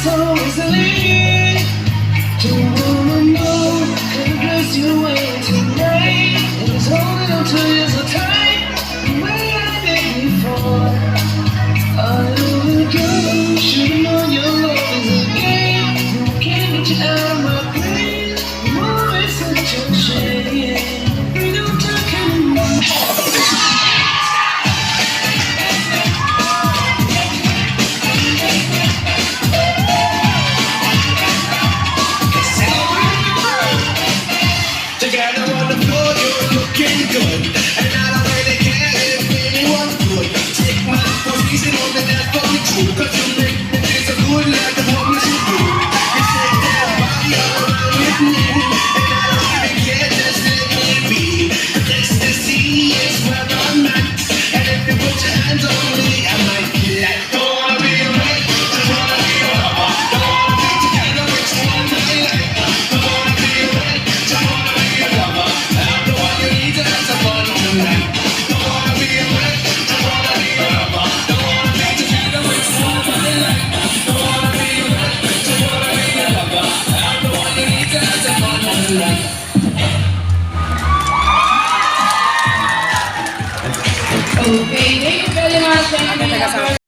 so easily. Don't wanna know the dress you're wearing tonight. And it's holding on to you so tight, the way I did before. I little girl, should've known your love is a game. You can't get you out of my brain. I'm always such a shame. You don't talk anymore. Together on the floor, you're looking good, and I don't really care if anyone could take my position on the dance floor with you, 'cause you make me feel so good like a woman should do. You shake that body all around with me, and I don't even care, just let me be. Ecstasy is where I'm at, and if you put your hands on me, I might be like, don't wanna be a man, just wanna be a lover. Don't wanna be together with someone I like. Don't wanna be a man, just wanna be a lover. I'm the one you need to have some fun tonight. Don't wanna be a man, just wanna be a lover. Don't wanna be together with someone I like. Don't wanna be a man, just wanna be a lover. I'm the one you need to have some fun tonight. Okay, thank you very much.